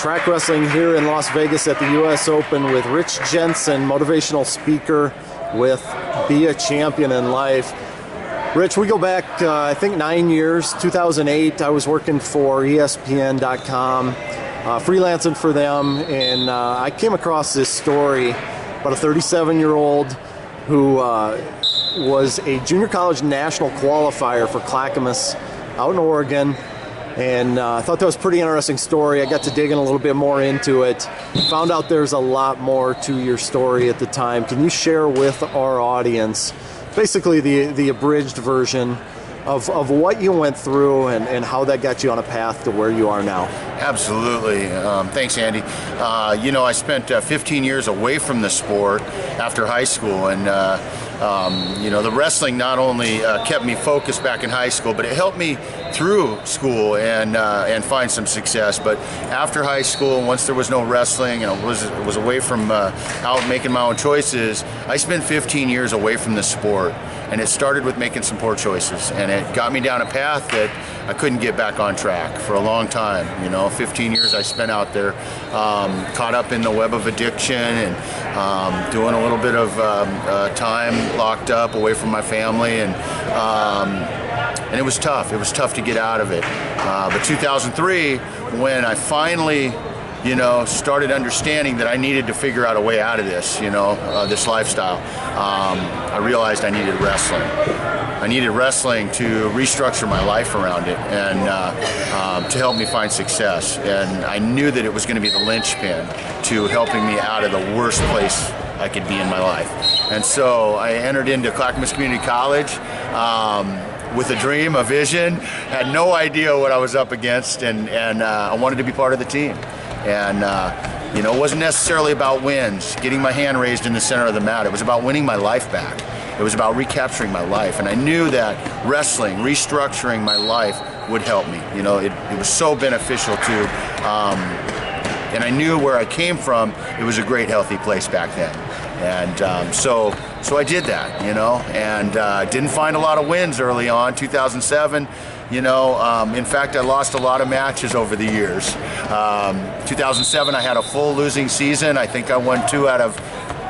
track wrestling here in Las Vegas at the U.S. Open with Rich Jensen, motivational speaker with Be a Champion in Life. Rich, we go back, I think 9 years, 2008. I was working for ESPN.com, freelancing for them, and I came across this story about a 37-year-old who was a junior college national qualifier for Clackamas out in Oregon. And I thought that was a pretty interesting story. I got to dig in a little bit more into it. Found out there's a lot more to your story at the time. Can you share with our audience basically the abridged version of what you went through and how that got you on a path to where you are now? Absolutely. Thanks, Andy. I spent 15 years away from the sport after high school, and the wrestling not only kept me focused back in high school, but it helped me through school and find some success. But after high school, once there was no wrestling and I was away from out making my own choices, I spent 15 years away from the sport. And it started with making some poor choices, and it got me down a path that I couldn't get back on track for a long time. 15 years I spent out there, caught up in the web of addiction and doing a little bit of time locked up away from my family, and it was tough. It was tough to get out of it. But 2003, when I finally started understanding that I needed to figure out a way out of this, this lifestyle. I realized I needed wrestling. I needed wrestling to restructure my life around it and to help me find success. And I knew that it was going to be the linchpin to helping me out of the worst place I could be in my life. And so I entered into Clackamas Community College with a dream, a vision, had no idea what I was up against, and I wanted to be part of the team. And it wasn't necessarily about wins, getting my hand raised in the center of the mat. It was about winning my life back. It was about recapturing my life. And I knew that wrestling, restructuring my life would help me. It was so beneficial to, and I knew where I came from, it was a great, healthy place back then. And so I did that, and didn't find a lot of wins early on. 2007, in fact, I lost a lot of matches over the years. 2007, I had a full losing season. I think I won 2 out of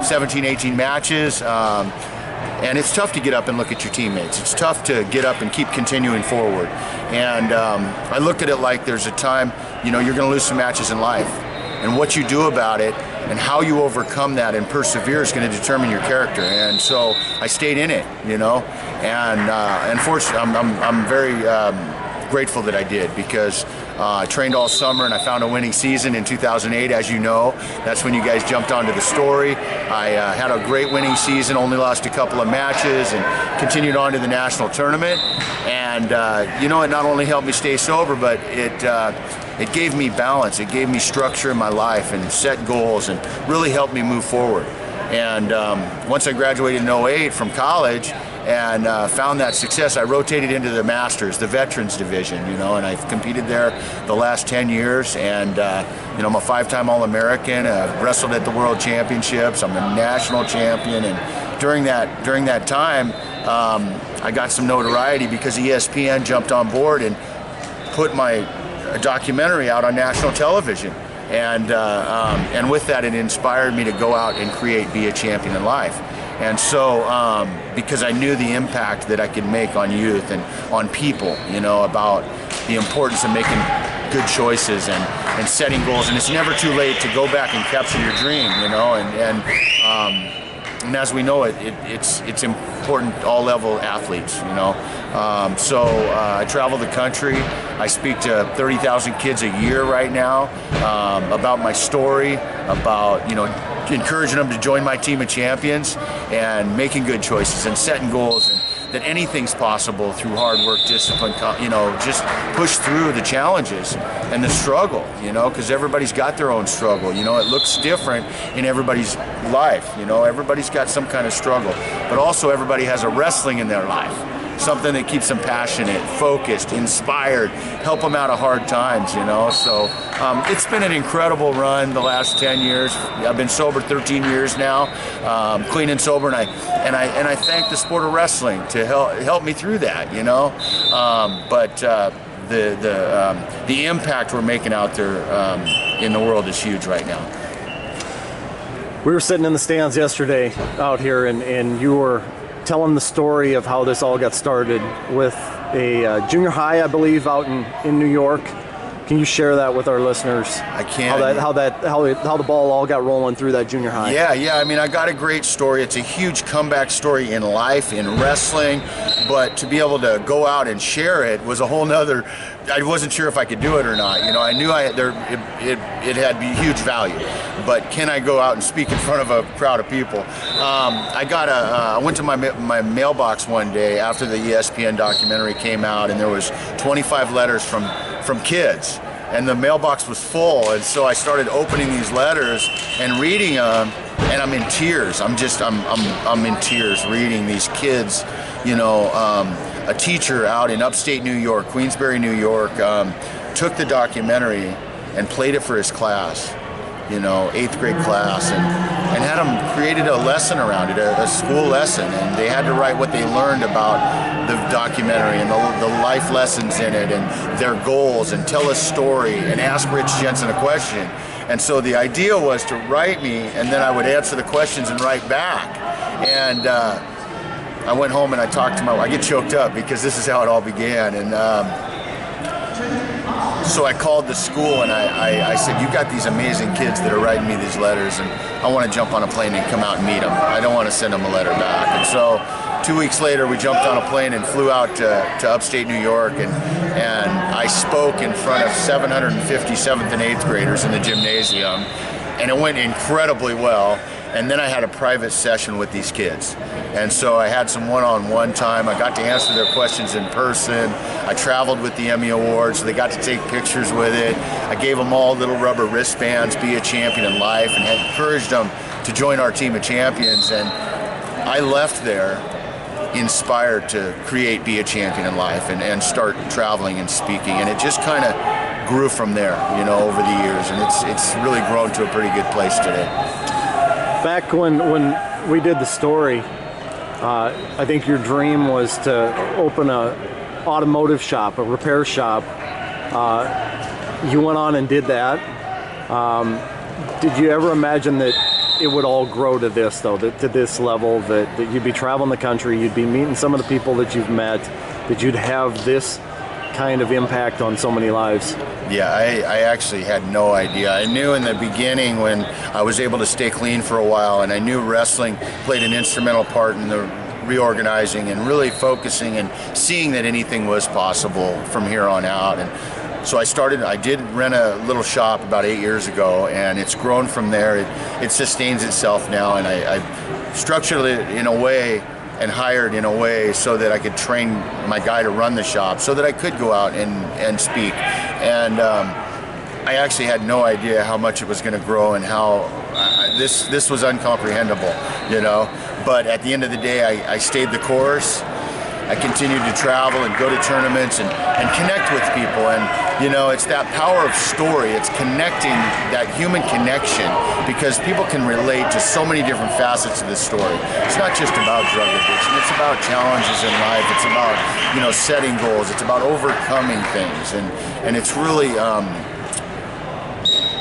17, 18 matches. And it's tough to get up and look at your teammates. It's tough to get up and keep continuing forward. And I looked at it like there's a time, you're going to lose some matches in life. And what you do about it and how you overcome that and persevere is going to determine your character. And so I stayed in it, and unfortunately, I'm very grateful that I did, because I trained all summer and I found a winning season in 2008. As you know, that's when you guys jumped onto the story. I had a great winning season, only lost a couple of matches, and continued on to the national tournament. And it not only helped me stay sober, but it gave me balance. It gave me structure in my life and set goals, and really helped me move forward. And once I graduated in 08 from college and found that success, I rotated into the Masters, the Veterans Division, and I've competed there the last 10 years. And I'm a 5-time All-American. I've wrestled at the World Championships. I'm a national champion. And during that time, I got some notoriety because ESPN jumped on board and put a documentary out on national television. And with that, it inspired me to go out and create Be a Champion in Life. And so, because I knew the impact that I could make on youth and on people, about the importance of making good choices and setting goals. And it's never too late to go back and capture your dream, and as we know, it's important to all level athletes, So I travel the country. I speak to 30,000 kids a year right now about my story, about encouraging them to join my team of champions and making good choices and setting goals, and that anything's possible through hard work, discipline, just push through the challenges and the struggle, because everybody's got their own struggle. It looks different in everybody's life. Everybody's got some kind of struggle, but also everybody has a wrestling in their life. Something that keeps them passionate, focused, inspired, help them out of hard times, So it's been an incredible run the last 10 years. I've been sober 13 years now, clean and sober, and I thank the sport of wrestling to help me through that, But the impact we're making out there in the world is huge right now. We were sitting in the stands yesterday out here, and you were telling the story of how this all got started with a junior high, I believe, out in New York. Can you share that with our listeners? I can. How the ball all got rolling through that junior high. Yeah. I mean, I got a great story. It's a huge comeback story in life, in wrestling, but to be able to go out and share it was a whole nother. I wasn't sure if I could do it or not. You know, I knew it had huge value, but can I go out and speak in front of a crowd of people? I went to my mailbox one day after the ESPN documentary came out, and there was 25 letters from kids, and the mailbox was full, and so I started opening these letters and reading them, and I'm in tears. I'm in tears reading these kids. You know, a teacher out in upstate New York, Queensbury, New York, took the documentary and played it for his class, you know, 8th grade class, and had them created a lesson around it, a school lesson, and they had to write what they learned about the documentary and the life lessons in it and their goals, and tell a story and ask Rich Jensen a question. And so the idea was to write me, and then I would answer the questions and write back. And I went home and I talked to I get choked up because this is how it all began. And so I called the school and I said, you got these amazing kids that are writing me these letters, and I want to jump on a plane and come out and meet them. I don't want to send them a letter back. And so 2 weeks later, we jumped on a plane and flew out to upstate New York, and I spoke in front of 750 7th and 8th graders in the gymnasium, and it went incredibly well. And then I had a private session with these kids. And so I had some one-on-one time. I got to answer their questions in person. I traveled with the Emmy Awards, so they got to take pictures with it. I gave them all little rubber wristbands, be a champion in life, and had encouraged them to join our team of champions. And I left there inspired to create Be a Champion in Life and start traveling and speaking. And it just kind of grew from there, you know, over the years. And it's really grown to a pretty good place today. Back when we did the story, I think your dream was to open a automotive shop, a repair shop. You went on and did that. Did you ever imagine that it would all grow to this, though, to this level, that you'd be traveling the country, you'd be meeting some of the people that you've met, that you'd have this kind of impact on so many lives? Yeah, I actually had no idea. I knew in the beginning when I was able to stay clean for a while, and I knew wrestling played an instrumental part in the reorganizing and really focusing and seeing that anything was possible from here on out. And so I did rent a little shop about 8 years ago, and it's grown from there. It sustains itself now, and I structured it in a way and hired in a way so that I could train my guy to run the shop so that I could go out and speak. And I actually had no idea how much it was going to grow and how this was incomprehensible, you know. But at the end of the day, I stayed the course. I continued to travel and go to tournaments and connect with people. And, you know, it's that power of story. It's connecting, that human connection, because people can relate to so many different facets of this story. It's not just about drug addiction. It's about challenges in life. It's about, you know, setting goals. It's about overcoming things. And it's really,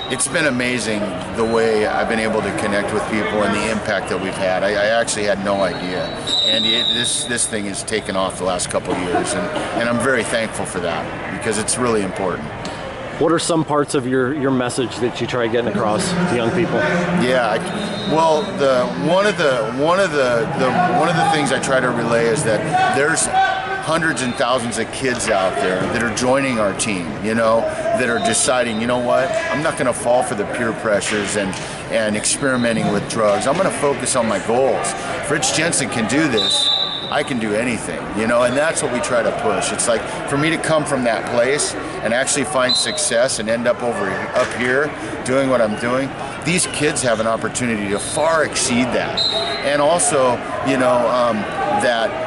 it's been amazing the way I've been able to connect with people and the impact that we've had. I actually had no idea. And this thing has taken off the last couple of years, and I'm very thankful for that because it's really important. What are some parts of your message that you try getting across to young people? Yeah, well, one of the things I try to relay is that there's hundreds and thousands of kids out there that are joining our team, you know, that are deciding, you know what, I'm not going to fall for the peer pressures and experimenting with drugs. I'm going to focus on my goals. If Rich Jensen can do this, I can do anything, you know, and that's what we try to push. It's like for me to come from that place and actually find success and end up up here doing what I'm doing, these kids have an opportunity to far exceed that. And also, you know, that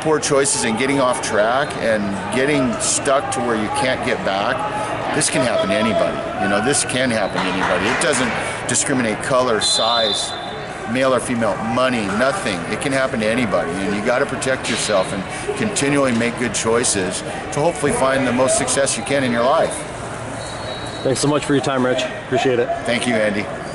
poor choices and getting off track and getting stuck to where you can't get back, this can happen to anybody. You know, this can happen to anybody. It doesn't discriminate color, size, male or female, money, nothing. It can happen to anybody, and you got to protect yourself and continually make good choices to hopefully find the most success you can in your life. Thanks so much for your time, Rich. Appreciate it. Thank you, Andy.